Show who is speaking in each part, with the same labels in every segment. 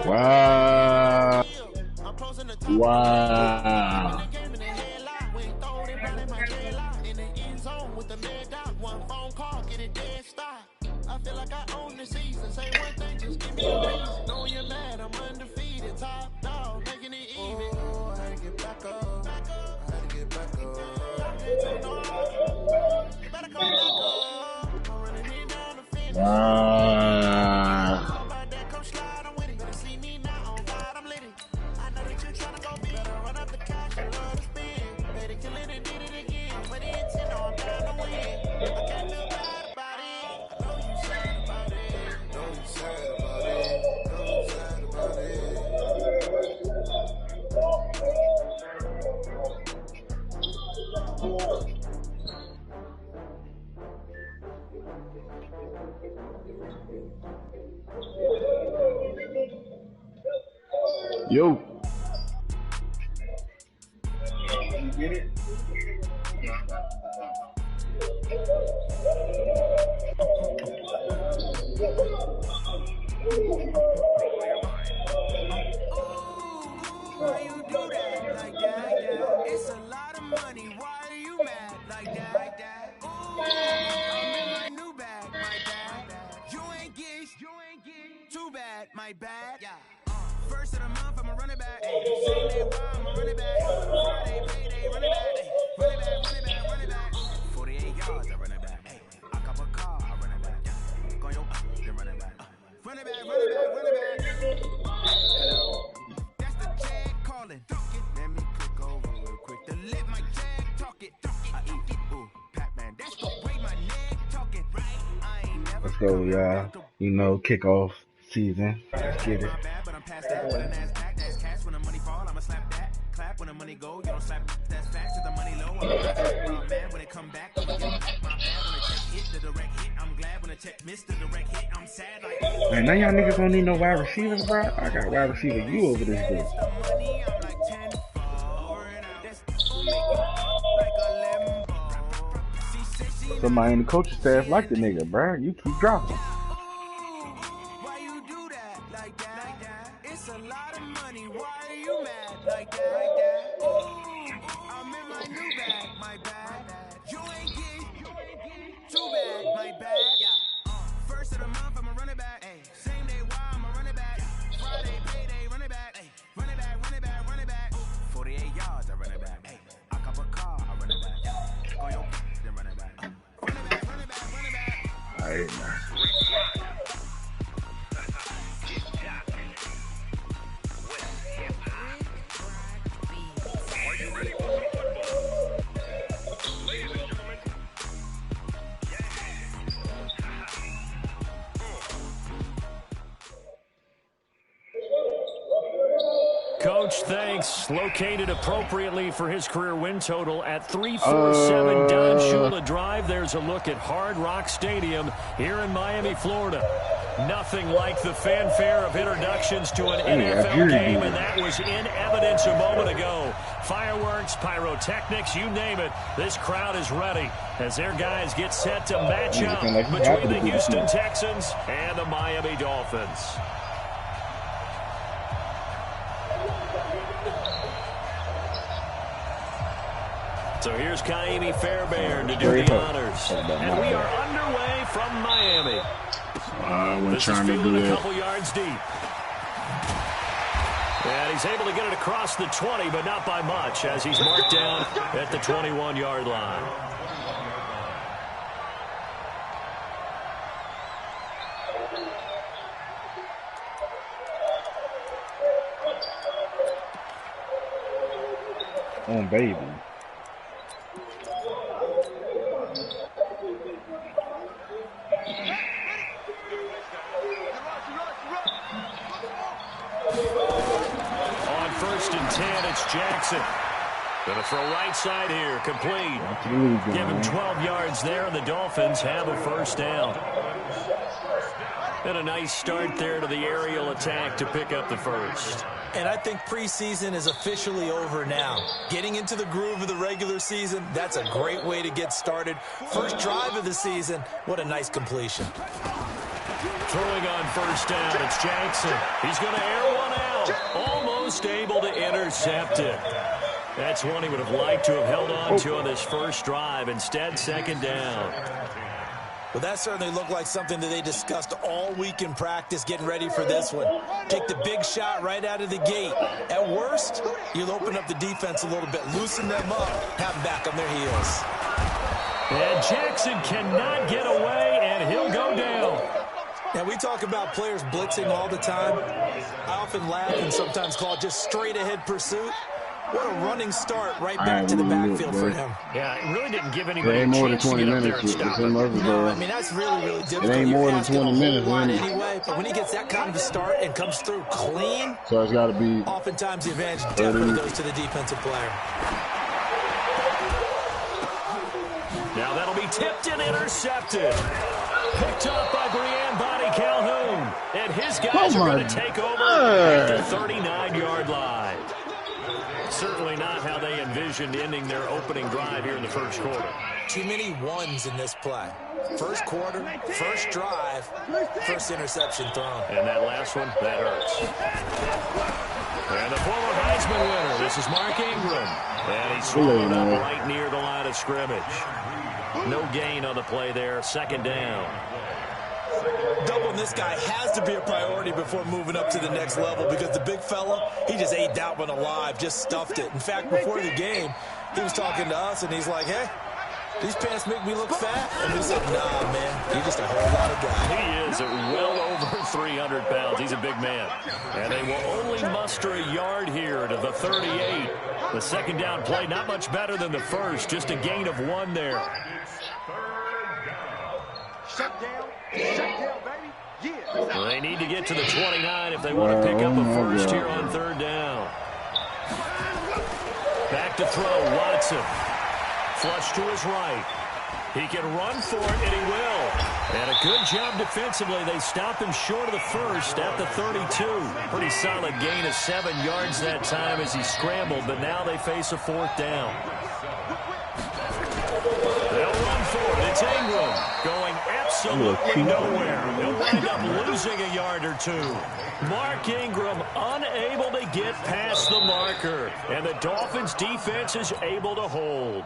Speaker 1: Wow. Wow.
Speaker 2: I feel like I own the season. Say one thing, just give me a reason. Knowing you're mad, I'm undefeated. Top dog, making it even. Oh, I had to get back up. I had to get back up. You better come back up. I'm running it down the finish. How about that? Come slide, I'm with it. Better see me now on fire, I'm lit. I know that you're trying to go big. Better run up the cash, I love to spin. Better kill it and did it again. But it's in, I'm trying to win. I can't feel bad about it. I know you sad about it. I know you sad about it. I know you sad about it.
Speaker 1: Yo.
Speaker 3: You get it?
Speaker 2: Why you do that like that? It's a lot of money. Why are you mad like that? Ooh, I'm in my new bag, my bad. You ain't get too bad, my bad. First of the month, I'ma run it back. Same day, why I'ma run it back. Friday, payday, run it back. Run it back, run it back, run it back. 48 yards, I run it back. I cop a car, I run it back. Go your then run it back. Run it back, run it back, run it back. Hello, that's the jag calling. Let me click over real quick to let my jag talk it. I eat it, ooh, Pac-Man, that's the way my neck talking. Right, I ain't never.
Speaker 1: Let's go, y'all. You know, kickoff season. Let's get it.
Speaker 2: But I'm past that. When the NASDAQ, that's cash. When the money fall, I'ma slap that. Clap when the money go. You don't slap. That's facts. If the money low, I'm mad when it come back. I'ma get back my bad when the check hit. The direct hit. I'm glad when the check missed the direct hit. I'm sad like.
Speaker 1: Man, now y'all niggas don't need no wide receivers, bro. I got wide receiver you over this bitch.
Speaker 2: Money, I'm like 10 that's like a lemon.
Speaker 1: Somebody in the coaching staff like the nigga, bro. You keep dropping.
Speaker 2: Why you do that like that? It's a lot of money. Why are you mad like that? Ooh, I'm in my new bag, my bad. You ain't get too bad, my bad. First of the month, I'ma run it back. Same day, why I'ma run it back. Friday, payday, run it back. Run it back, run it back, run it back. 48 yards, I run it back. I cop a car, I run it back. Go your then run it back. Run it back, run it back, run it back.
Speaker 1: All right, man.
Speaker 4: Coach, thanks. Located appropriately for his career win total at 347 Don Shula Drive. There's a look at Hard Rock Stadium here in Miami, Florida. Nothing like the fanfare of introductions to an NFL game, and that was in evidence a moment ago. Fireworks, pyrotechnics, you name it. This crowd is ready as their guys get set to match up between the Houston Texans and the Miami Dolphins. So here's Kaimi Fairbairn to do the honors. And we are underway from Miami. This is fielded a couple yards deep. And he's able to get it across the 20, but not by much, as he's marked down at the 21-yard line.
Speaker 1: Oh, baby.
Speaker 4: On 1st and 10, it's Jackson. Gonna throw right side here, complete. Give him 12 yards there, and the Dolphins have a first down. And a nice start there to the aerial attack to pick up the first.
Speaker 5: And I think preseason is officially over now. Getting into the groove of the regular season, that's a great way to get started. First drive of the season, what a nice completion.
Speaker 4: Throwing on first down, it's Jackson. He's going to air one out. Almost able to intercept it. That's one he would have liked to have held on to on this first drive. Instead, second down.
Speaker 5: Well, that certainly looked like something that they discussed all week in practice, getting ready for this one. Take the big shot right out of the gate. At worst, you'll open up the defense a little bit, loosen them up, have them back on their heels.
Speaker 4: And Jackson cannot get away, and he'll go down.
Speaker 5: Now, we talk about players blitzing all the time. I often laugh and sometimes call it just straight-ahead pursuit. What a running start right back to the backfield for him.
Speaker 4: Yeah, it really didn't give anybody
Speaker 1: It ain't more than
Speaker 4: a chance
Speaker 1: 20
Speaker 4: to get up there
Speaker 1: minutes.
Speaker 4: and stop
Speaker 1: It's in Murfreesboro.
Speaker 5: I mean, that's really, really difficult.
Speaker 1: It ain't more than 20 minutes.
Speaker 5: Anyway, but when he gets that kind of a start and comes through clean,
Speaker 1: So it's got to be.
Speaker 5: oftentimes the advantage definitely goes to the defensive player.
Speaker 4: Now that'll be tipped and intercepted. Picked up by Brianne Bonnie Calhoun. And his guys are going to take over at the 39-yard line. Certainly not how they envisioned ending their opening drive here in the first quarter.
Speaker 5: Too many ones in this play. First quarter, first drive, first interception thrown.
Speaker 4: And that last one, that hurts. And the former Heisman winner, this is Mark Ingram. And he's swallowed up right near the line of scrimmage. No gain on the play there, second down.
Speaker 5: Doubling this guy has to be a priority before moving up to the next level because the big fella, he just ate that one alive, just stuffed it. In fact, before the game, he was talking to us, and he's like, hey, these pants make me look fat. And we said, nah, man, you're just a whole lot of guy.
Speaker 4: He is well over 300 pounds. He's a big man. And they will only muster a yard here to the 38. The second down play, not much better than the first, just a gain of 1 there.
Speaker 2: Shut down, baby. Yeah.
Speaker 4: Well, they need to get to the 29 if they want to pick up a first here on third down. Back to throw, Watson. Flush to his right. He can run for it, and he will. And a good job defensively. They stop him short of the first at the 32. Pretty solid gain of 7 yards that time as he scrambled, but now they face a fourth down. They'll run for it. It's Ingram going absolutely nowhere. He'll wind up losing a yard or 2. Mark Ingram unable to get past the marker. And the Dolphins defense is able to hold.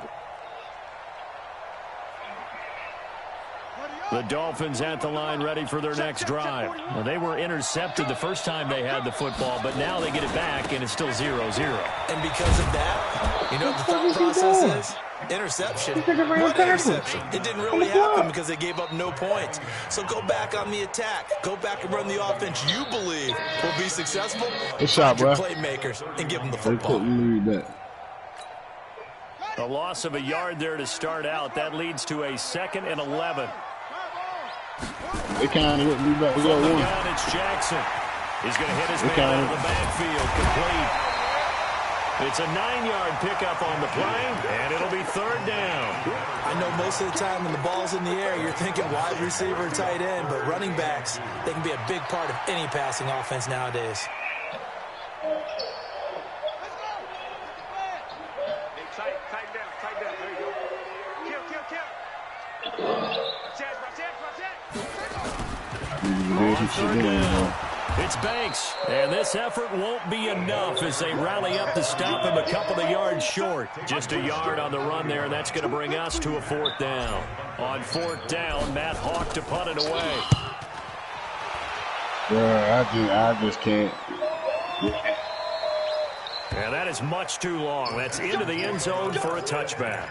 Speaker 4: The Dolphins at the line ready for their next drive. Well, they were intercepted the first time they had the football, but now they get it back, and it's still 0-0.
Speaker 5: And because of that, you know what the thought process is? Interception. What interception? It didn't really happen because they gave up no points. So go back on the attack. Go back and run the offense you believe will be successful.
Speaker 1: Good shot, bro.
Speaker 5: Playmakers and give them the football.
Speaker 4: A loss of a yard there to start out. That leads to a 2nd and 11.
Speaker 1: They kind of hit me back. We got one.
Speaker 4: Down, it's Jackson. He's going to hit his man out of the backfield. Complete. It's a 9-yard pickup on the play, and it'll be third down.
Speaker 5: I know most of the time when the ball's in the air, you're thinking wide receiver, tight end, but running backs, they can be a big part of any passing offense nowadays.
Speaker 2: Tighten down. There you go. Kill.
Speaker 4: On third down, it's Banks, and this effort won't be enough as they rally up to stop him a couple of yards short. Just a yard on the run there, and that's going to bring us to a fourth down. On fourth down, Matt Hawk to punt it away.
Speaker 1: Yeah, I just can't.
Speaker 4: And that is much too long. That's into the end zone for a touchback.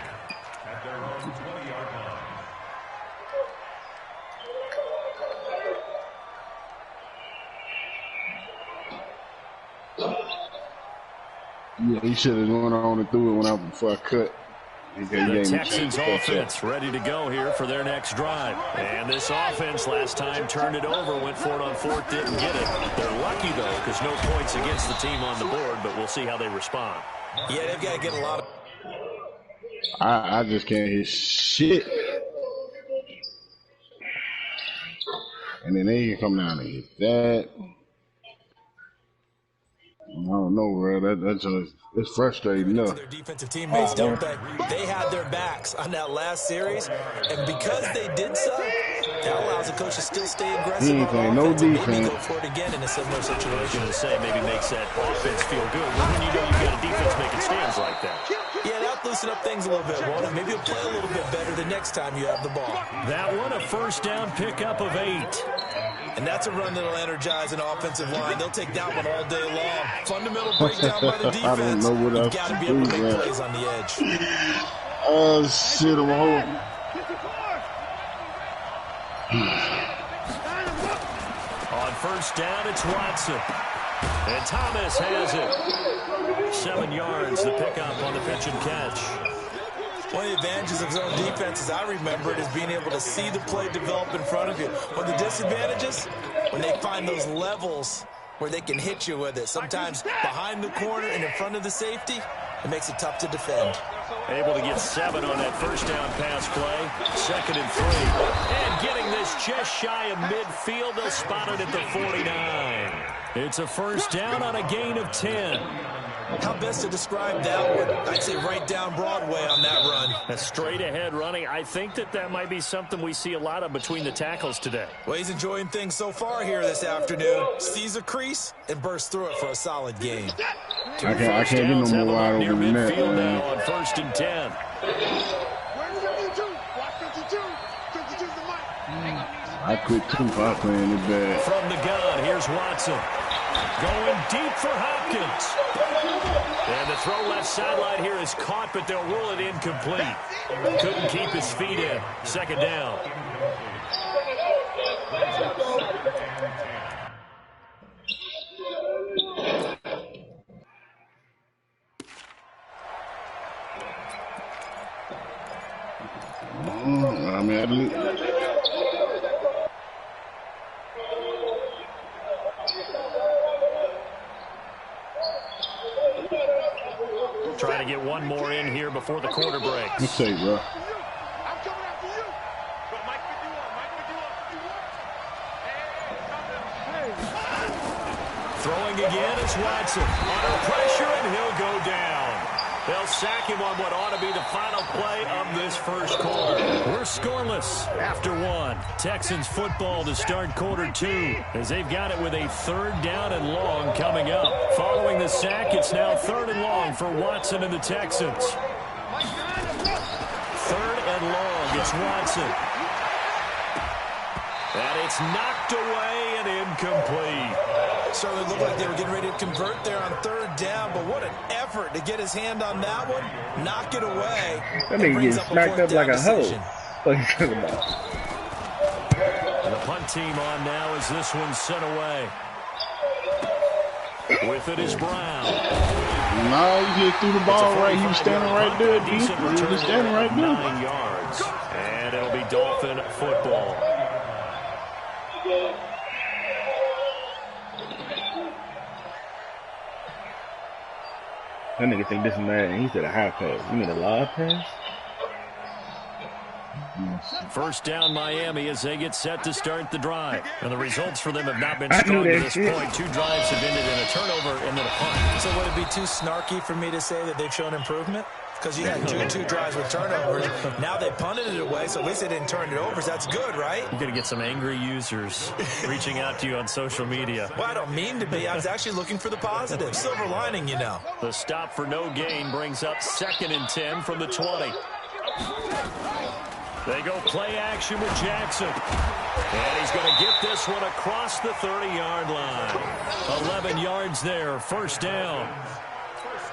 Speaker 1: Yeah, he should have went on and threw it before I cut.
Speaker 4: The Texans offense ready to go here for their next drive. And this offense last time turned it over, went for it on fourth, didn't get it. They're lucky, though, because no points against the team on the board, but we'll see how they respond.
Speaker 5: Yeah, they've got to get a lot of...
Speaker 1: I just can't hit shit. And then they can come down and hit that.
Speaker 3: don't know, bro. That's just it's frustrating enough.
Speaker 5: Their defensive teammates, don't they? They had their backs on that last series, and because they did so, that allows the coach to still stay aggressive
Speaker 3: He ain't
Speaker 5: on
Speaker 3: playing no
Speaker 5: offense and maybe
Speaker 3: defense.
Speaker 5: go for it again in a similar situation.
Speaker 4: To say maybe makes that offense feel good when you know you've got a defense making stands like that.
Speaker 5: Yeah, that'll loosen up things a little bit, won't it? Maybe you'll play a little bit better the next time you have the ball.
Speaker 4: That one, a first down pickup of 8.
Speaker 5: And that's a run that'll energize an offensive line. They'll take that one all day long. Fundamental breakdown by the defense.
Speaker 3: I don't know what
Speaker 5: You've
Speaker 3: else
Speaker 5: got to
Speaker 3: to
Speaker 5: be able to
Speaker 3: do,
Speaker 5: make
Speaker 3: man.
Speaker 5: plays on the edge.
Speaker 3: Oh, shit, I'm home.
Speaker 4: On first down, it's Watson. And Thomas has it. 7 yards, the pickup on the pitch and catch.
Speaker 5: One of the advantages of zone defense, as I remember it, is being able to see the play develop in front of you. One of the disadvantages, when they find those levels where they can hit you with it, sometimes behind the corner and in front of the safety, it makes it tough to defend.
Speaker 4: Able to get 7 on that first down pass play. 2nd and 3. And getting this just shy of midfield. They'll spot it at the 49. It's a first down on a gain of 10.
Speaker 5: How best to describe that one? I'd say right down Broadway on that run.
Speaker 4: A straight ahead running. I think that might be something we see a lot of between the tackles today.
Speaker 5: Well, he's enjoying things so far here this afternoon. Sees a crease and bursts through it for a solid gain.
Speaker 3: I can't do no more wide
Speaker 4: near
Speaker 3: open than that,
Speaker 4: midfield
Speaker 3: man.
Speaker 4: now on 1st and 10.
Speaker 3: I quit too far playing this bad.
Speaker 4: From the gun, here's Watson. Going deep for Hopkins. And the throw left sideline here is caught, but they'll rule it incomplete. Couldn't keep his feet in. 2nd down.
Speaker 3: I mean,
Speaker 4: Trying to get one more in here before the quarter breaks.
Speaker 3: let's say, bro.
Speaker 4: Throwing again is Watson. Under pressure, and he'll go down. They'll sack him on what ought to be the final play of this first quarter. We're scoreless after 1. Texans football to start quarter 2 as they've got it with a 3rd down and long coming up. Following the sack, it's now 3rd and long for Watson and the Texans. 3rd and long, it's Watson. And it's knocked away and incomplete.
Speaker 5: Certainly looked like they were getting ready to convert there on 3rd down, but what an effort to get his hand on that one, knock it away.
Speaker 1: That nigga getting smacked up like a hoe. What are you talking about?
Speaker 4: And the punt team on now as this one's sent away. With it is Brown.
Speaker 3: No, you just threw the ball right. He was standing right there, dude.
Speaker 4: Decent
Speaker 3: He was
Speaker 4: return
Speaker 3: just standing right there.
Speaker 4: 9 yards. And it'll be Dolphin football.
Speaker 1: That nigga think this is mad, and he said a high pass. You mean a live pass?
Speaker 4: First down Miami as they get set to start the drive. And the results for them have not been
Speaker 1: I
Speaker 4: strong
Speaker 1: knew
Speaker 4: to
Speaker 1: that
Speaker 4: this
Speaker 1: shit.
Speaker 4: point. 2 drives have ended in a turnover and then a punt.
Speaker 5: So would it be too snarky for me to say that they've shown improvement? Because you had two drives with turnovers. Now they punted it away, so at least they didn't turn it over. So that's good, right?
Speaker 4: You're going to get some angry users reaching out to you on social media.
Speaker 5: Well, I don't mean to be. I was actually looking for the positive. Silver lining, you know.
Speaker 4: The stop for no gain brings up 2nd and 10 from the 20. They go play action with Jackson. And he's going to get this one across the 30-yard line. 11 yards there, 1st down.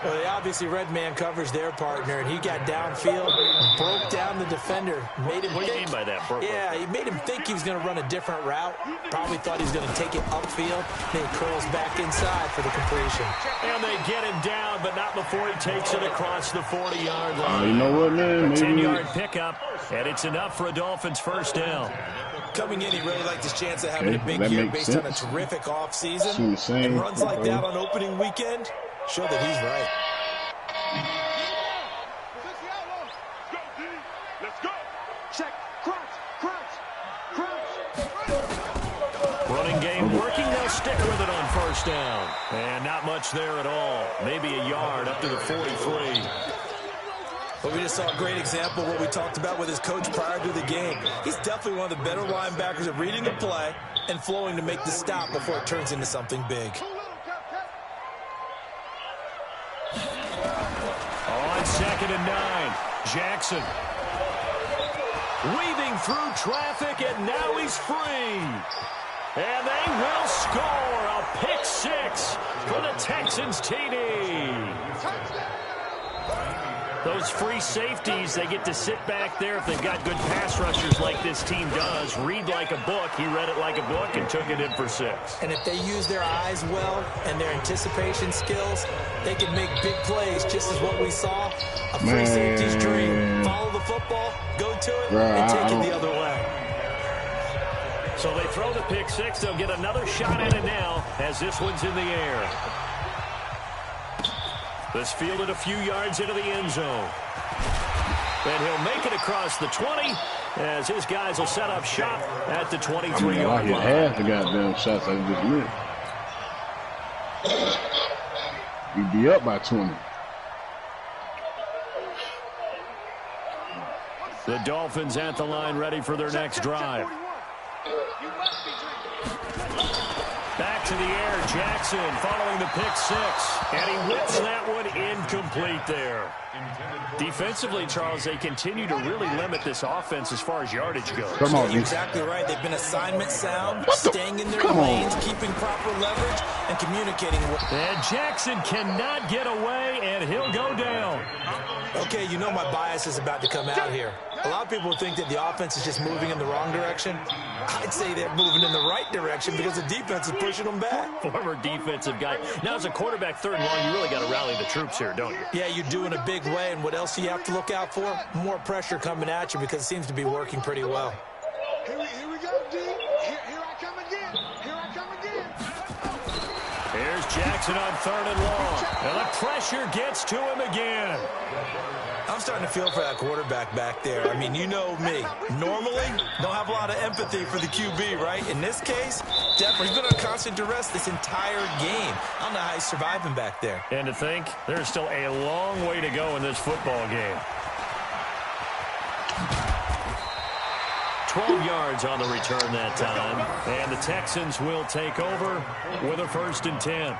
Speaker 5: Well, they obviously red man covers their partner, and he got downfield, broke down the defender, made him
Speaker 4: What do you
Speaker 5: think.
Speaker 4: mean by that, Brooklyn?
Speaker 5: Yeah, he made him think he was going to run a different route. Probably thought he was going to take it upfield. Then he curls back inside for the completion.
Speaker 4: And they get him down, but not before he takes it across the 40-yard line.
Speaker 3: You know what, man?
Speaker 4: A
Speaker 3: Maybe
Speaker 4: 10-yard pickup, and it's enough for a Dolphins 1st down.
Speaker 5: Coming in, he really liked his chance of having a big
Speaker 3: that
Speaker 5: year
Speaker 3: makes
Speaker 5: based on a
Speaker 3: sense.
Speaker 5: terrific offseason.
Speaker 3: Seems the same.
Speaker 5: And runs like that on opening weekend show that he's right.
Speaker 4: Running game working. They'll stay stick with it on first down. And not much there at all. Maybe a yard up to the 43.
Speaker 5: But we just saw a great example of what we talked about with his coach prior to the game. He's definitely one of the better linebackers at reading the play and flowing to make the stop before it turns into something big.
Speaker 4: On 2nd and 9, Jackson. Weaving through traffic, and now he's free. And they will score a pick six for the Texans TD. Those free safeties, they get to sit back there if they've got good pass rushers like this team does. Read like a book. He read it like a book and took it in for 6.
Speaker 5: And if they use their eyes well and their anticipation skills, they can make big plays, just as what we saw. A free safety's dream. Follow the football, go to it, and take it the other way.
Speaker 4: So they throw the pick six. They'll get another shot at it now as this one's in the air. This fielded a few yards into the end zone. And he'll make it across the 20 as his guys will set up shop at the 23-yard line.
Speaker 3: I hit half the goddamn shots I just missed. He'd be up by 20.
Speaker 4: The Dolphins at the line ready for their next drive. Back to the air, Jackson following the pick six. And he whips that one incomplete there. Defensively, Charles, they continue to really limit this offense as far as yardage goes.
Speaker 3: Come on,
Speaker 5: you're exactly right. They've been assignment sound, staying in their lanes, keeping proper leverage, and communicating.
Speaker 4: And Jackson cannot get away, and he'll go down.
Speaker 5: Okay, you know my bias is about to come out here. A lot of people think that the offense is just moving in the wrong direction. I'd say they're moving in the right direction because the defense is pushing them back.
Speaker 4: Former defensive guy. Now, as a quarterback, 3rd and long, you really got to rally the troops here, don't you?
Speaker 5: Yeah, you do in a big way. And what else do you have to look out for? More pressure coming at you because it seems to be working pretty well.
Speaker 6: Here we go, D. Here I come again. Here I come again.
Speaker 4: Here's Jackson on 3rd and long. And the pressure gets to him again.
Speaker 5: I'm starting to feel for that quarterback back there. I mean, you know me. Normally, don't have a lot of empathy for the QB, right? In this case, definitely. He's been on constant duress this entire game. I don't know how he's surviving back there.
Speaker 4: And to think, there's still a long way to go in this football game. 12 yards on the return that time. And the Texans will take over with a 1st and 10.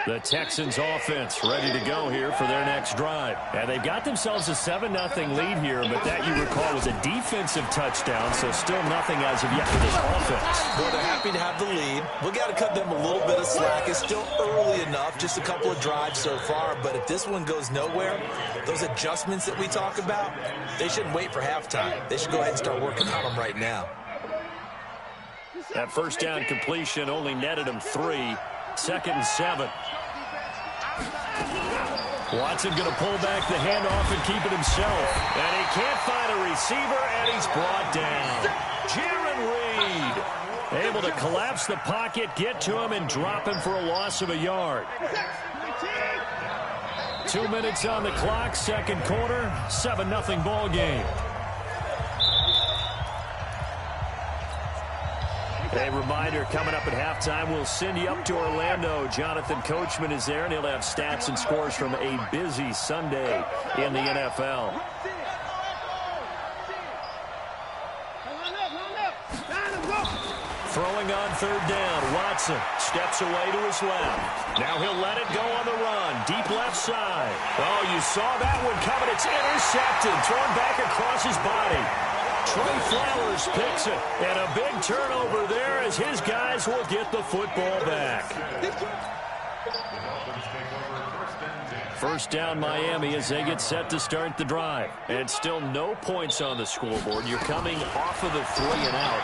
Speaker 4: The Texans offense ready to go here for their next drive. And they've got themselves a 7-0 lead here, but that, you recall, was a defensive touchdown, so still nothing as of yet for this offense.
Speaker 5: Well, they're happy to have the lead. We got to cut them a little bit of slack. It's still early enough, just a couple of drives so far, but if this one goes nowhere, those adjustments that we talk about, they shouldn't wait for halftime. They should go ahead and start working on them right now.
Speaker 4: That 1st down completion only netted him 3. 2nd and 7. Watson going to pull back the handoff and keep it himself. And he can't find a receiver, and he's brought down. Jaron Reed able to collapse the pocket, get to him, and drop him for a loss of a yard. 2 minutes on the clock, 2nd quarter, 7-0 ball game. A reminder, coming up at halftime, we'll send you up to Orlando. Jonathan Coachman is there, and he'll have stats and scores from a busy Sunday in the NFL. Throwing on 3rd down, Watson steps away to his left. Now he'll let it go on the run, deep left side. Oh, you saw that one coming. It's intercepted, thrown back across his body. Trey Flowers picks it, and a big turnover there as his guys will get the football back. 1st down Miami as they get set to start the drive. And still no points on the scoreboard. You're coming off of the 3 and out.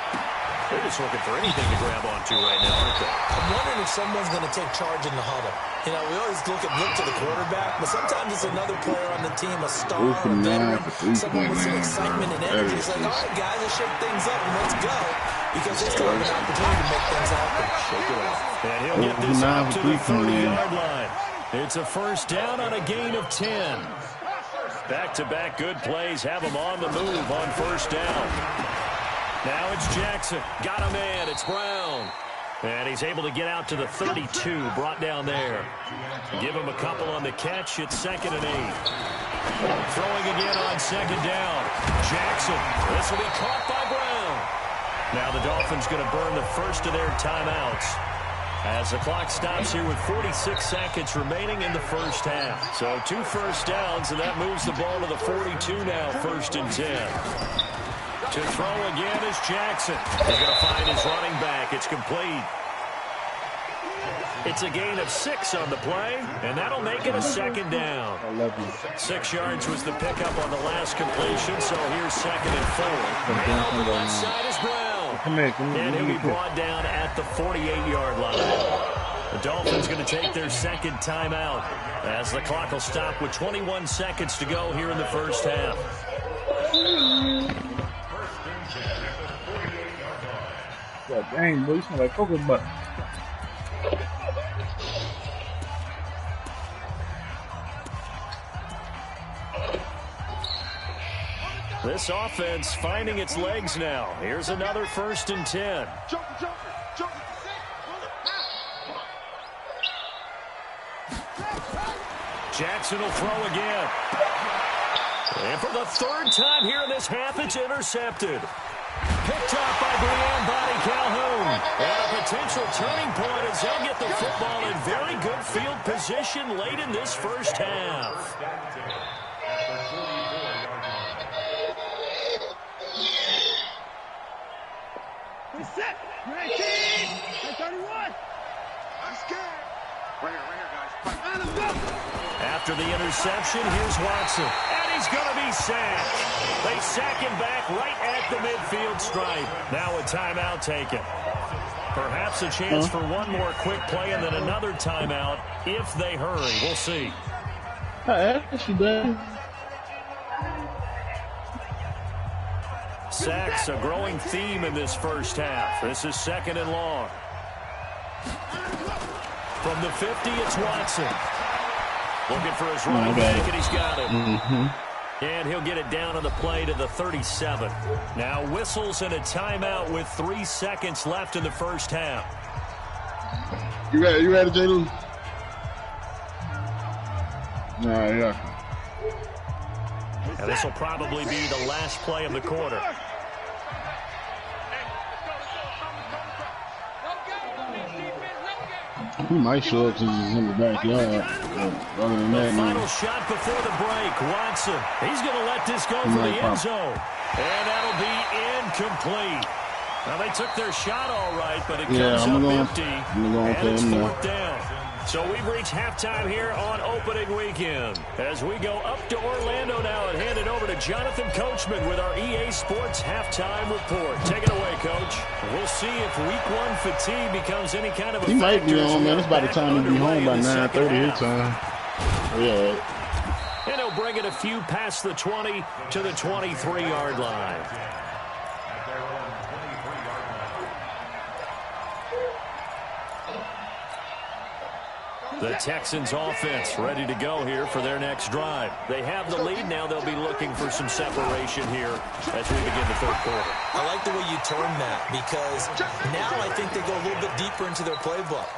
Speaker 4: They're just looking for anything to grab onto right now, aren't they?
Speaker 5: I'm wondering if someone's going to take charge in the huddle. You know, we always look to the quarterback, but sometimes it's another player on the team, a star, a veteran, someone with some excitement and energy. It's like, all right, guys, let's shake things up and let's go, because they still have an opportunity to make things happen.
Speaker 4: Shake it off. And he'll get this out to the 30-yard line. It's a first down on a gain of 10. Back-to-back good plays have him on the move on first down. Now it's Jackson. Got a man. It's Brown. And he's able to get out to the 32, brought down there. Give him a couple on the catch. It's 2nd and 8. Throwing again on 2nd down. Jackson. This will be caught by Brown. Now the Dolphins going to burn the first of their timeouts as the clock stops here with 46 seconds remaining in the first half. So 2 first downs, and that moves the ball to the 42 now, 1st and 10. To throw again is Jackson. He's going to find his running back. It's complete. It's a gain of 6 on the play, and that'll make it a 2nd down. 6 yards was the pickup on the last completion, so here's 2nd and 4. And on the left side is Brown. And he'll be brought down at the 48-yard line. The Dolphins going to take their 2nd timeout as the clock will stop with 21 seconds to go here in the first half.
Speaker 1: God dang, boy, you smell like cocoa butter.
Speaker 4: This offense finding its legs now. Here's another 1st and 10. Jackson will throw again. And for the 3rd time here in this half, it's intercepted. Picked up by Brian Body Calhoun. And a potential turning point as they'll get the football in very good field position late in this first half.
Speaker 6: We're set. 19. 31. I'm scared. Right here, guys. Let's go.
Speaker 4: After the interception, here's Watson. And he's going to be sacked. They sack him back right at the midfield stripe. Now a timeout taken. Perhaps a chance for one more quick play and then another timeout if they hurry. We'll see. Sacks, a growing theme in this first half. This is 2nd and long. From the 50, it's Watson. Looking for his running back, and he's got it. And he'll get it down on the play to the 37. Now whistles and a timeout with 3 seconds left in the first half.
Speaker 3: You ready, Jalen? Yeah.
Speaker 4: And this will probably be the last play of the quarter.
Speaker 3: He might show up since he's in the backyard. Other than that,
Speaker 4: final shot before the break. Watson. He's going to let this go for the end zone. And that'll be incomplete. Now, they took their shot all right, but it comes up empty. And it's 4th down. So we've reached halftime here on opening weekend. As we go up to Orlando now and hand it over to Jonathan Coachman with our EA Sports halftime report. Take it away, Coach. We'll see if week 1 fatigue becomes any kind of a
Speaker 3: He might be on, man. It's by the time he'll be home by 9:30 his time. Yeah.
Speaker 4: And he'll bring it a few past the 20 to the 23-yard line. The Texans offense ready to go here for their next drive. They have the lead now. They'll be looking for some separation here as we begin the 3rd quarter.
Speaker 5: I like the way you term that, because now I think they go a little bit deeper into their playbook.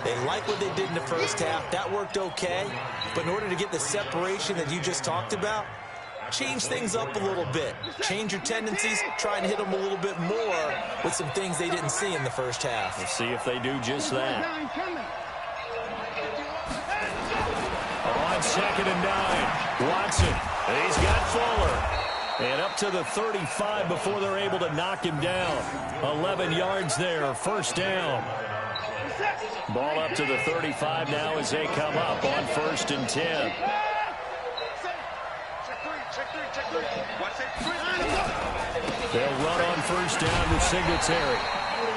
Speaker 5: They like what they did in the first half. That worked okay. But in order to get the separation that you just talked about, change things up a little bit. Change your tendencies. Try and hit them a little bit more with some things they didn't see in the first half.
Speaker 4: We'll see if they do just that. On 2nd and 9, Watson. He's got Fuller. And up to the 35 before they're able to knock him down. 11 yards there, 1st down. Ball up to the 35 now as they come up on 1st and 10.
Speaker 6: Check 3.
Speaker 4: They'll run on first down with Singletary.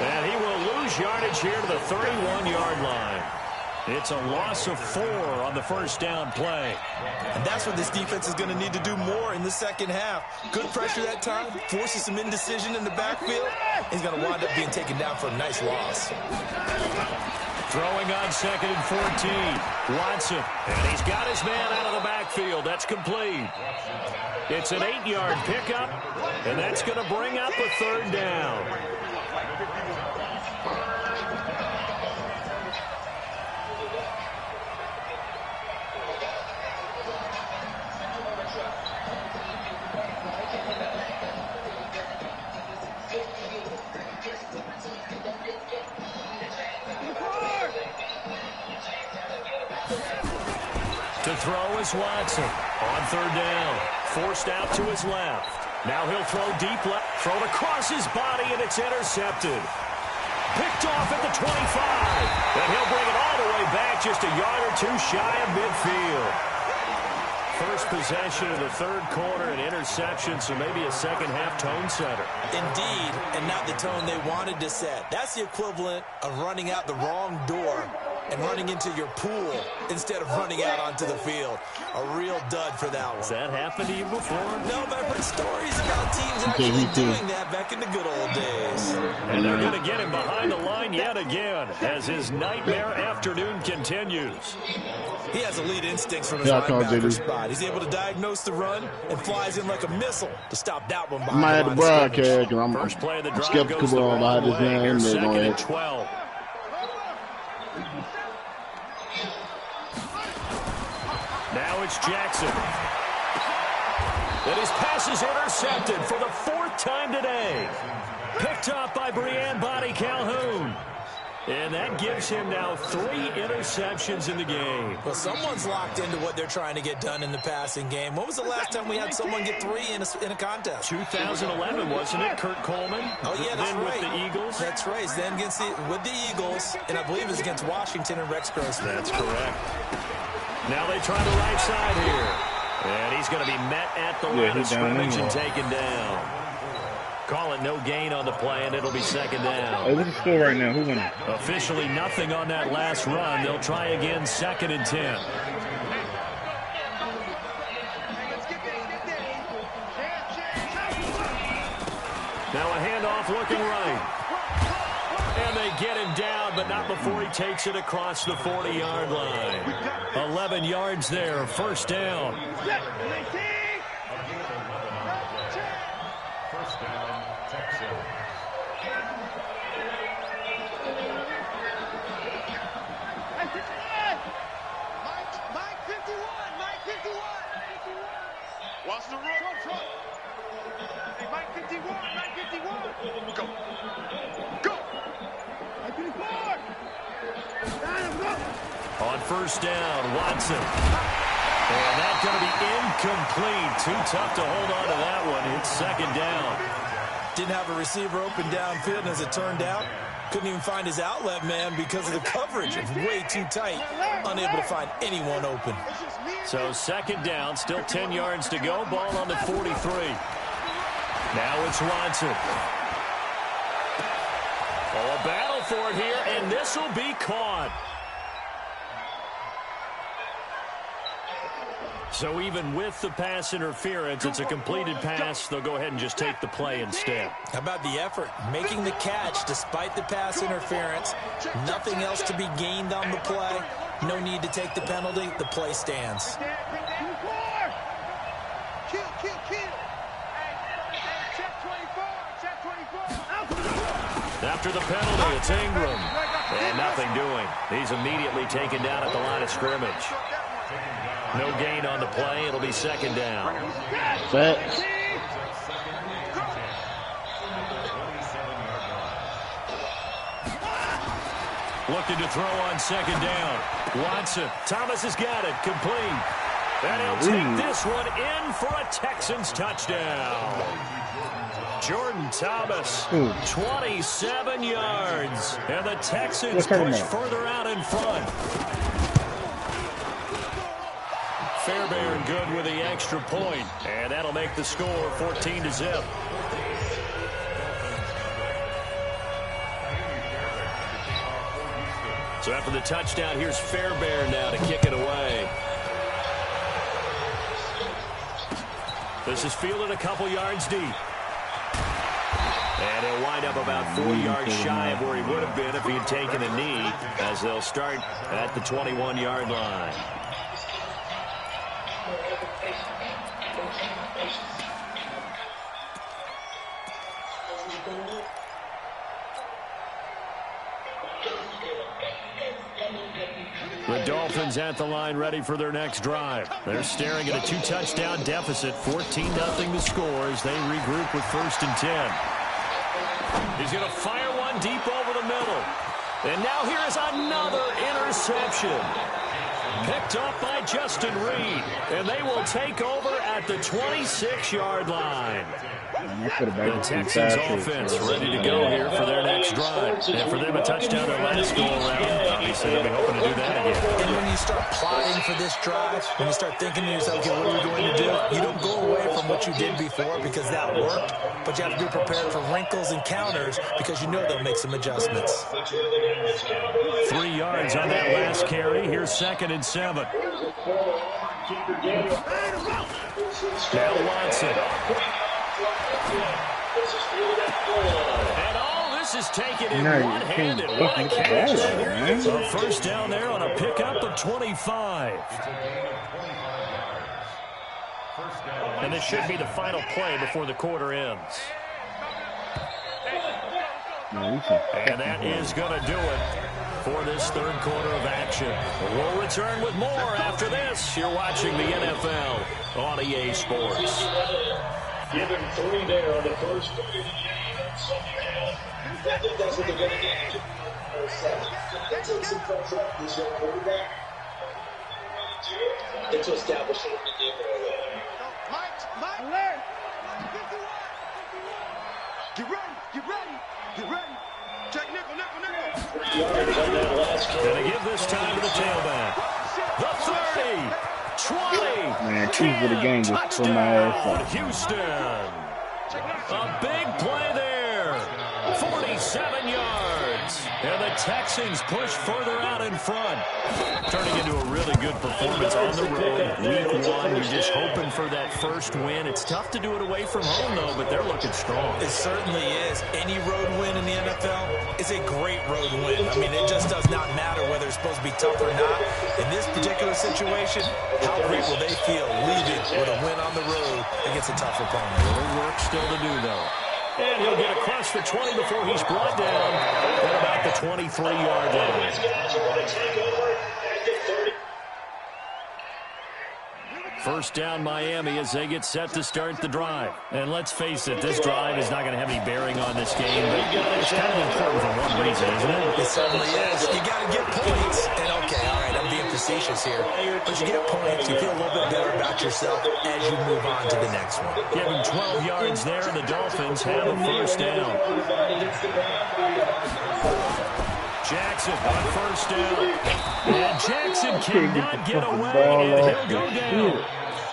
Speaker 4: And he will lose yardage here to the 31-yard line. It's a loss of 4 on the first down play.
Speaker 5: And that's what this defense is going to need to do more in the second half. Good pressure that time, forces some indecision in the backfield. He's going to wind up being taken down for a nice loss.
Speaker 4: Throwing on 2nd and 14. Watson. And he's got his man out of the backfield. That's complete. It's an 8-yard pickup, and that's going to bring up a 3rd down. To throw is Watson. On 3rd down. Forced out to his left. Now he'll throw deep left. Thrown across his body, and it's intercepted. Picked off at the 25. And he'll bring it all the way back just a yard or 2 shy of midfield. First possession of the 3rd quarter, an interception, so maybe a second-half tone setter.
Speaker 5: Indeed, and not the tone they wanted to set. That's the equivalent of running out the wrong door and running into your pool instead of running out onto the field. A real dud for that one.
Speaker 4: Has that happened to you before?
Speaker 5: No, but I've heard stories about teams actually doing that back in the good old days.
Speaker 4: And they're going to get him behind the line yet again as his nightmare afternoon continues.
Speaker 5: He has elite instincts from his linebacker spot. He's able to diagnose the run and flies in like a missile to stop that one behind
Speaker 3: I
Speaker 5: the
Speaker 3: might have to broadcast because
Speaker 4: First play of the
Speaker 3: I'm
Speaker 4: drive
Speaker 3: skeptical
Speaker 4: goes the wrong
Speaker 3: about his
Speaker 4: way.
Speaker 3: name.
Speaker 4: Here's
Speaker 3: They're
Speaker 4: 2nd
Speaker 3: going
Speaker 4: and
Speaker 3: to
Speaker 4: 12. Now it's Jackson. And his pass is intercepted for the 4th time today. Picked off by Breanne Body Calhoun. And that gives him now 3 interceptions in the game.
Speaker 5: Well, someone's locked into what they're trying to get done in the passing game. When was the last time we had someone get 3 in a contest?
Speaker 4: 2011, wasn't it? Kurt Coleman.
Speaker 5: Oh, yeah, that's
Speaker 4: then
Speaker 5: right.
Speaker 4: with the Eagles.
Speaker 5: That's right. Then with the Eagles, and I believe it was against Washington and Rex Grossman.
Speaker 4: That's correct. Now they try the right side here. And he's going to be met at the line of scrimmage and taken down. Call it no gain on the play, and it'll be 2nd down.
Speaker 1: Hey, what's the score right now? Who won it?
Speaker 4: Officially nothing on that last run. They'll try again 2nd and 10. Now a handoff looking right. And they get him down, but not before he takes it across the 40-yard line. 11 yards there, 1st down.
Speaker 7: First down, Texans.
Speaker 6: Mike 51. Watch the run up front. Hey, Mike 51. Go. Mike 54.
Speaker 4: On 1st down, Watson. And that's going to be incomplete. Too tough to hold on to that one. It's 2nd down.
Speaker 5: Didn't have a receiver open downfield, and as it turned out, couldn't even find his outlet man because of the coverage. It's way too tight. Unable to find anyone open.
Speaker 4: So 2nd down, still 10 yards to go. Ball on the 43. Now it's Watson. Oh, a battle for it here, and this will be caught. So even with the pass interference, it's a completed pass. They'll go ahead and just take the play instead.
Speaker 5: How about the effort? Making the catch despite the pass interference. Nothing else to be gained on the play. No need to take the penalty. The play stands.
Speaker 4: After the penalty, it's Ingram. And nothing doing. He's immediately taken down at the line of scrimmage. No gain on the play. It'll be 2nd down.
Speaker 3: Facts.
Speaker 4: Looking to throw on 2nd down. Watson. Thomas has got it. Complete. And he'll take this one in for a Texans touchdown. Jordan Thomas, 27 yards. And the Texans push further out in front. Fairbairn good with the extra point, and that'll make the score 14-0. So after the touchdown, here's Fairbairn now to kick it away. This is fielded a couple yards deep. And he'll wind up about 4 yards shy of where he would have been if he had taken a knee, as they'll start at the 21-yard line. The Dolphins at the line ready for their next drive. They're staring at a 2-touchdown deficit, 14-0 the score as they regroup with 1st and 10. He's going to fire one deep over the middle. And now here is another interception. Picked up by Justin Reed. And they will take over at the 26-yard line. The Texans offense ready to go here for their next drive. And for them, a touchdown their last go-around. Obviously, they'll be hoping to do that again.
Speaker 5: And when you start plotting for this drive, when you start thinking to yourself, okay, what are we going to do? You don't go away from what you did before because that worked, but you have to be prepared for wrinkles and counters because you know they'll make some adjustments.
Speaker 4: 3 yards on that last carry. Here's 2nd and 7. Now Watson. And all this is taken in one-handed. What a catch. A first down there on a pickup of 25. And this should be the final play before the quarter ends. And that is going to do it for this 3rd quarter of action. We'll return with more after this. You're watching the NFL on EA Sports.
Speaker 8: Give him 3 there on the first. I think that's what they're going to get. To establish it in the game.
Speaker 6: Mike, get ready, get ready, get ready. Check nickel.
Speaker 4: Gonna give this time to the tailback. The 30, 20.
Speaker 1: Man, 2 for the game just for my ass off.
Speaker 4: Houston. A big play there. 47 yards. And the Texans push further out in front. Turning into a really good performance on the road. Week 1, you're just hoping for that first win. It's tough to do it away from home, though, but they're looking strong.
Speaker 5: It certainly is. Any road win in the NFL is a great road win. I mean, it just does not matter whether it's supposed to be tough or not. In this particular situation, how great will they feel leaving with a win on the road against a tough opponent?
Speaker 4: A little work still to do, though. And he'll get across the 20 before he's brought down at about the 23-yard line. First down Miami as they get set to start the drive. And let's face it, this drive is not going to have any bearing on this game, but it's kind of important for one reason, isn't it?
Speaker 5: It certainly is. You got to get points. And okay, all right, I'm being facetious here. But you get points, you feel a little bit better about yourself as you move on to the next one.
Speaker 4: Give him 12 yards there, and the Dolphins have a first down. Jackson on first down. And Jackson cannot get away, and he'll go down.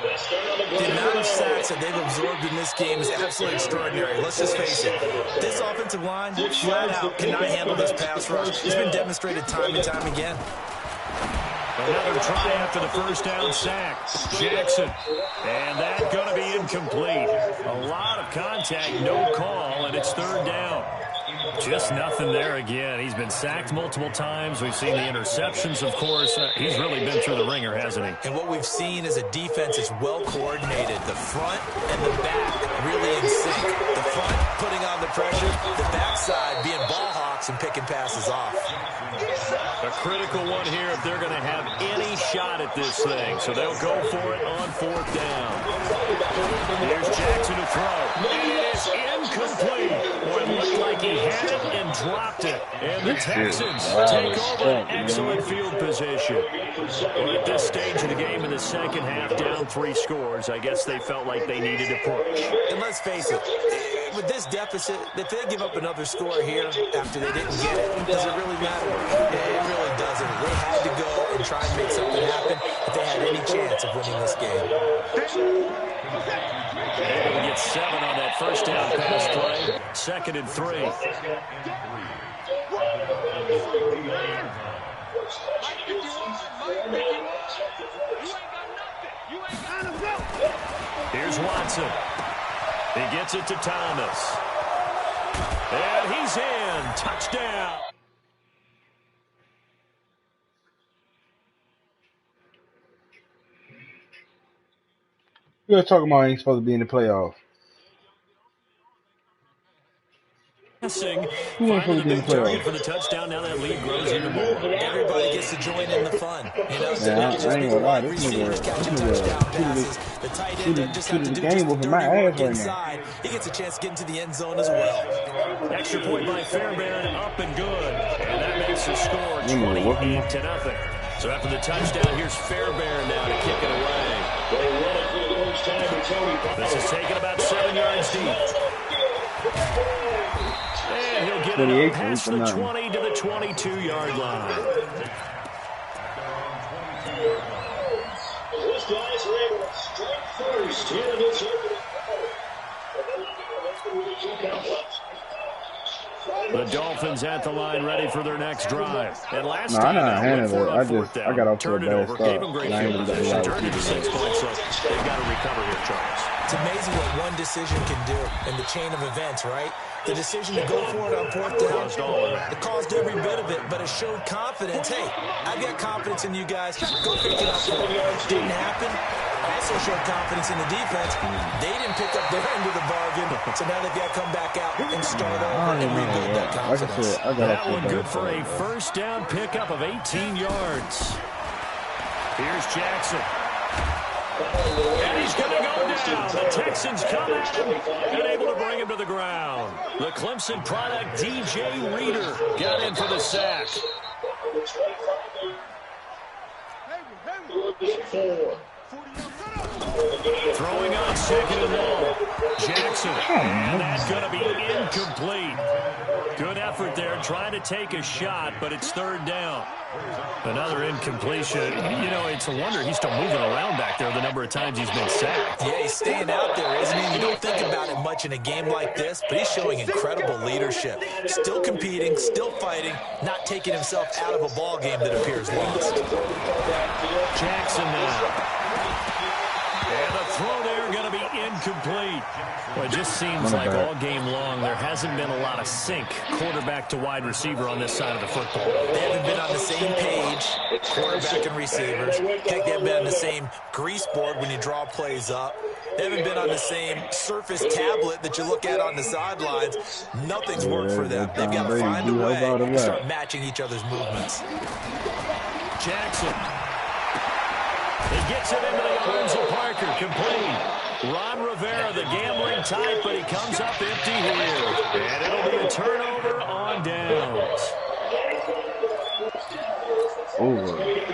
Speaker 5: The amount of sacks that they've absorbed in this game is absolutely extraordinary. Let's just face it. This offensive line, flat out, cannot handle this pass rush. It's been demonstrated time and time again.
Speaker 4: Another try after the first down sack. Jackson. And that's going to be incomplete. A lot of contact, no call, and it's 3rd down. Just nothing there again. He's been sacked multiple times. We've seen the interceptions, of course. He's really been through the ringer, hasn't he?
Speaker 5: And what we've seen is a defense that's well coordinated. The front and the back really in sync. The front putting on the pressure. The backside being ball hawks and picking passes off.
Speaker 4: A critical one here if they're going to have any shot at this thing. So they'll go for it on 4th down. Here's Jackson to throw. It is incomplete. Boy, it looked like he had it and dropped it. And the Texans take over excellent field position. Well, at this stage of the game in the second half, down 3 scores, I guess they felt like they needed to push.
Speaker 5: And let's face it, with this deficit, if they give up another score here after they didn't get it, does it really matter? Yeah, it really doesn't. They had to go and try and make something happen if they had any chance of winning this game.
Speaker 4: Able to get 7 on that first down pass play. 2nd and 3. Here's Watson. He gets it to Thomas. And he's in. Touchdown.
Speaker 1: You're talking about ain't supposed to be in the playoffs. Who wants to be in the playoffs?
Speaker 4: For the touchdown, now that lead grows even more.
Speaker 5: Everybody gets to join in the fun. You know, so
Speaker 1: Yeah,
Speaker 5: not just
Speaker 1: I ain't
Speaker 5: the
Speaker 1: gonna lie.
Speaker 5: wide
Speaker 1: This
Speaker 5: receivers catching
Speaker 1: nigga
Speaker 5: touchdown passes. The tight end doesn't just have to do
Speaker 1: game
Speaker 5: just the
Speaker 1: whooping my
Speaker 5: dirty
Speaker 1: ass
Speaker 5: work
Speaker 1: right now.
Speaker 5: inside. He gets a chance to get into the end zone as well.
Speaker 4: Extra point by Fairbairn, up and good. And that makes the score 28-0. So after the touchdown, here's Fairbairn now to kick it away. This is taken about 7 yards deep. And he'll get it past the 20 to the 22-yard line.
Speaker 8: Those guys are able to strike first here in this opening.
Speaker 4: The Dolphins at the line, ready for their next drive. And last
Speaker 1: I
Speaker 4: time,
Speaker 1: handled it. I got off to a
Speaker 4: turned it
Speaker 1: bad
Speaker 4: over,
Speaker 1: start.
Speaker 4: gave them great field position, turned it to 6 points, so they've got to recover here, Charles.
Speaker 5: It's amazing what one decision can do in the chain of events, right? The decision to go for it on 4th down, it caused every bit of it, but it showed confidence. Hey, I've got confidence in you guys. Go pick it up. Didn't happen. Also showed confidence in the defense. They didn't pick up their end of the bargain, so now they've got to come back out and start over and rebuild that confidence.
Speaker 4: That one good for a first down pickup of 18 yards. Here's Jackson. And he's going to go down. The Texans come at him and able to bring him to the ground. The Clemson product, DJ Reader, got in for the sack. Throwing on 2nd and long. Jackson. And that's going to be incomplete. Good effort there, trying to take a shot, but it's 3rd down. Another incompletion. You know, it's a wonder he's still moving around back there the number of times he's been sacked.
Speaker 5: Yeah, he's staying out there, isn't he? You don't think about it much in a game like this, but he's showing incredible leadership. Still competing, still fighting, not taking himself out of a ball game that appears lost.
Speaker 4: Jackson now. And the throw there going to be incomplete. Well, it just seems like all game long there hasn't been a lot of sync quarterback to wide receiver on this side of the football.
Speaker 5: They haven't been on the same page, quarterback and receivers. Heck, they haven't been on the same grease board when you draw plays up. They haven't been on the same surface tablet that you look at on the sidelines. Nothing's worked for them. They've got to find a way to start matching each other's movements.
Speaker 4: Jackson. He gets it into the arms of Parker, complete. Ron Rivera, the gambling type, but he comes up empty here. And it'll be a turnover on downs.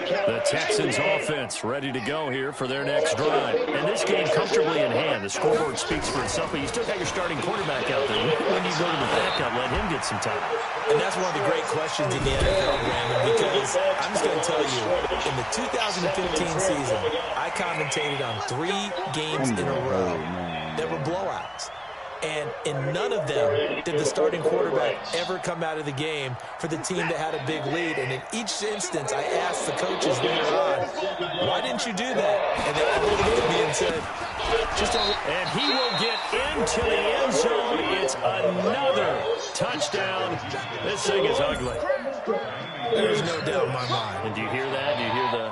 Speaker 4: The Texans offense ready to go here for their next drive. And this game comfortably in hand. The scoreboard speaks for itself, but you still got your starting quarterback out there. When you go to the backup, let him get some time.
Speaker 5: And that's one of the great questions in the NFL, Brandon, because I'm just going to tell you, in the 2015 season, I commentated on 3 games in a row that were blowouts. And in none of them did the starting quarterback ever come out of the game for the team that had a big lead. And in each instance, I asked the coaches later on, why didn't you do that? And they all looked at me and said, just don't.
Speaker 4: And he will get into the end zone. It's another touchdown. This thing is ugly.
Speaker 5: There's no doubt in my mind.
Speaker 4: And do you hear that? Do you hear the...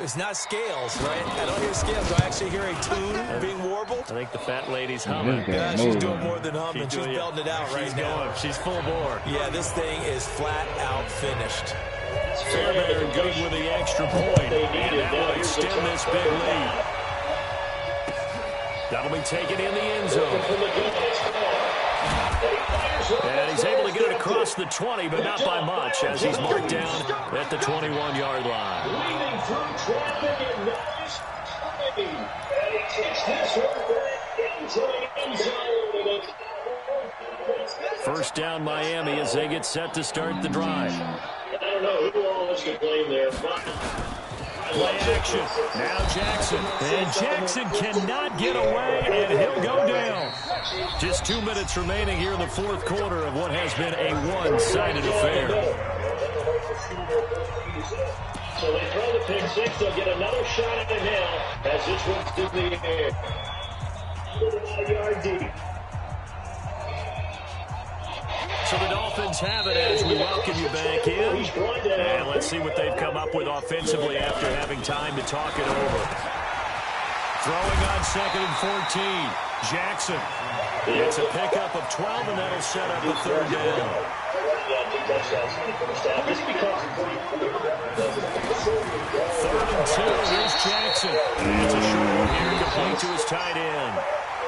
Speaker 5: It's not scales, right? I don't hear scales. Do I actually hear a tune being warbled?
Speaker 4: I think the fat lady's humming.
Speaker 5: Yeah, she's doing more than humming. She's belting it out right now.
Speaker 4: She's full bore.
Speaker 5: Yeah, this thing is flat out finished.
Speaker 4: Fairbairn good with the extra point. And that will extend this big lead. That'll be taken in the end zone. And he's able to get it across the 20, but not by much, as he's marked down at the 21-yard line. first down Miami as they get set to start the drive.
Speaker 8: I don't know who all is to blame there.
Speaker 4: Play action. Now Jackson. And Jackson cannot get away, and he'll go down. Just 2 minutes remaining here in the fourth quarter of what has been a one-sided affair.
Speaker 8: So they throw the pick six. They'll get another shot at it now as this one's through the air. Yard deep.
Speaker 4: So the Dolphins have it as we welcome you back in. And let's see what they've come up with offensively after having time to talk it over. Throwing on 2nd and 14. Jackson. It's a pickup of 12, and that'll set up a third down. 3rd and 2. Here's Jackson. It's a short one here, complete to his tight end.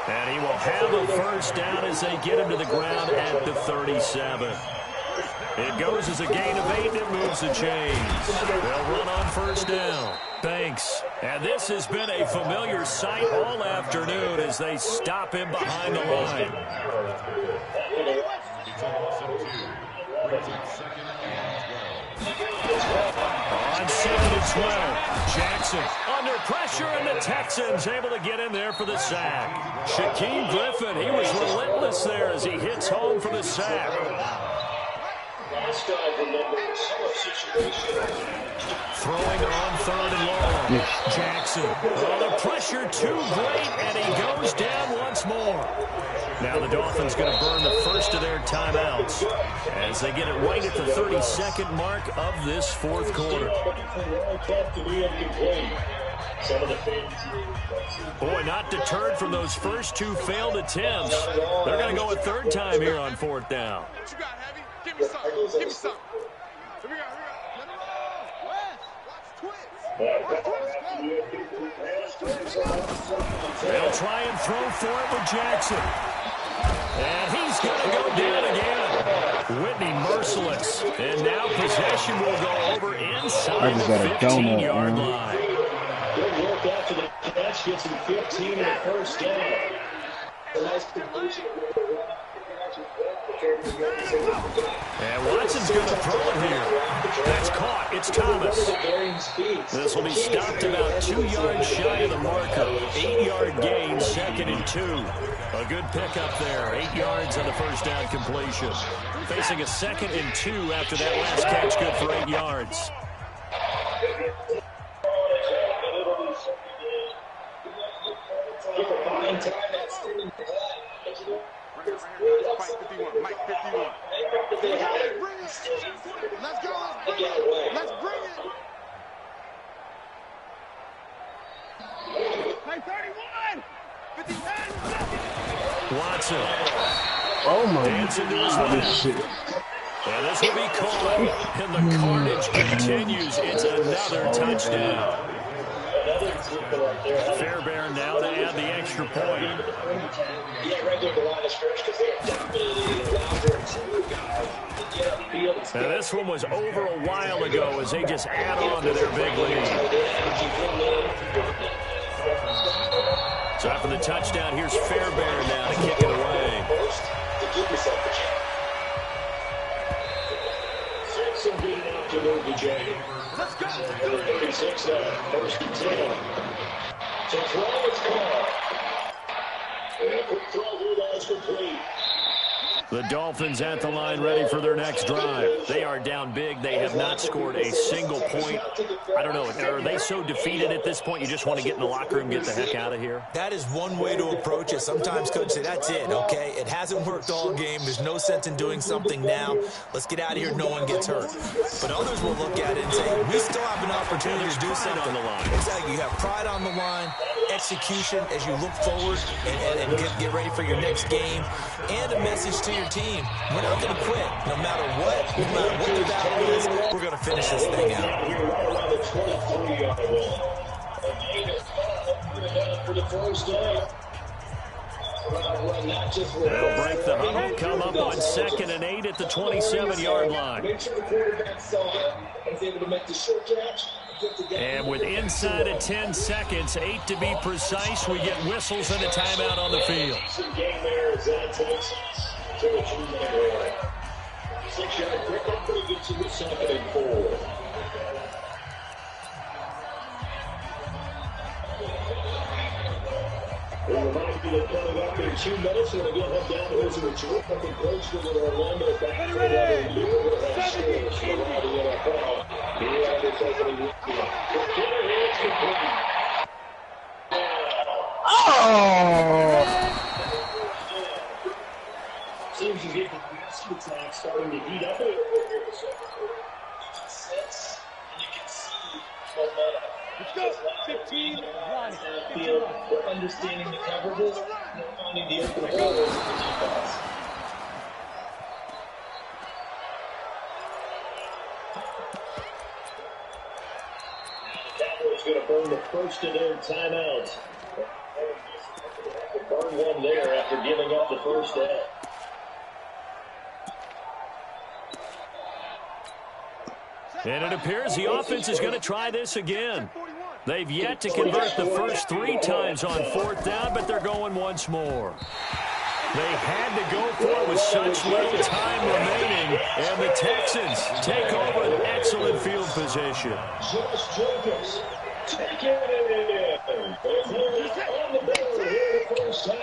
Speaker 4: And he will have a first down as they get him to the ground at the 37. It goes as a gain of 8, and it moves the chains. They'll run on first down. Banks. And this has been a familiar sight all afternoon as they stop him behind the line. On 2nd and 12, Jackson under pressure, and the Texans able to get in there for the sack. Shaquem Griffin, he was relentless there as he hits home for the sack. Throwing on 3rd and long. Jackson. Oh, the pressure too great, and he goes down once more. Now the Dolphins going to burn the first of their timeouts as they get it right at the 32nd mark of this fourth quarter. Boy, not deterred from those first 2 failed attempts. They're going to go a third time here on 4th down.
Speaker 6: What you got, Heavy? Give me something. Give me something. Here we go. Let it roll. West. Watch Twitch.
Speaker 4: They'll try and throw for it with Jackson. And he's going to go down again. Whitney merciless. And now possession will go over inside the 15-yard line.
Speaker 8: Good work after the catch. Gets him 15 and a first down. A nice completion.
Speaker 4: And Watson's going to throw it here. That's caught. It's Thomas. This will be stopped about 2 yards shy of the marker. 8-yard gain, 2nd and 2. A good pickup there. 8 yards on the first down completion. Facing a 2nd and 2 after that last catch, good for 8 yards.
Speaker 6: Mike 51. Mike 51. Bring it. Let's go. Let's bring it. Hey, 31. 59.
Speaker 4: Watson.
Speaker 3: Oh my
Speaker 4: Dancing to his left. And this will be caught. And the carnage continues. It's another touchdown. Fairbairn now to add the extra point.
Speaker 8: Yeah, right there at the line of scrimmage because they're dominating
Speaker 4: Now this one was over a while ago as they just add on to their big lead. So after the touchdown, here's Fairbairn now to kick it away.
Speaker 6: Let's go.
Speaker 8: 36 first and 10. So throw is called. And quick throw here, that's complete.
Speaker 4: The Dolphins at the line ready for their next drive. They are down big. They have not scored a single point. I don't know. Are they so defeated at this point you just want to get in the locker room and get the heck out of here?
Speaker 5: That is one way to approach it. Sometimes coaches say, that's it, okay? It hasn't worked all game. There's no sense in doing something now. Let's get out of here. No one gets hurt. But others will look at it and say, we still have an opportunity to do something
Speaker 4: on the line.
Speaker 5: Exactly. You have pride on the line, execution as you look forward and get ready for your next game, and a message to your team. We're not going to quit. No matter what the battle is, we're going to finish this thing out.
Speaker 4: They'll break the huddle, come up on 2nd and 8 at the 27-yard line. And with inside of 10 seconds, 8 to be precise, we get whistles and a timeout on the field.
Speaker 8: to the 2-minute warning. 6-yard pickup, but he gets it with 2nd and 4. We remind you that coming up in 2 minutes, we're going to head down to the terrific coach with Orlando back for another year. We're going to have scores from around the NFL. Here on this opening weekend. It's complete.
Speaker 3: Oh!
Speaker 8: Seems to get the basket attack starting to heat up a little bit here this afternoon. You can sense and you can see momentum.
Speaker 6: Let's go. 15, run.
Speaker 8: We're understanding the coverages and finding the open holes in the defense. Now the Cowboys going to burn the first of their timeouts. Burn one there after giving up the first down.
Speaker 4: And it appears the offense is going to try this again. They've yet to convert the first 3 times on 4th down, but they're going once more. They had to go for it with such little time remaining, and the Texans take over an excellent field position.
Speaker 8: Josh Jacobs taking it in. On the board here in the first half.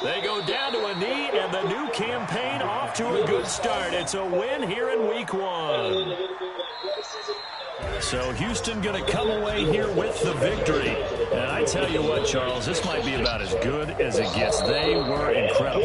Speaker 4: They go down to a knee, and the new campaign off to a good start. It's a win here in Week 1. So Houston going to come away here with the victory. And I tell you what, Charles, this might be about as good as it gets. They were incredible.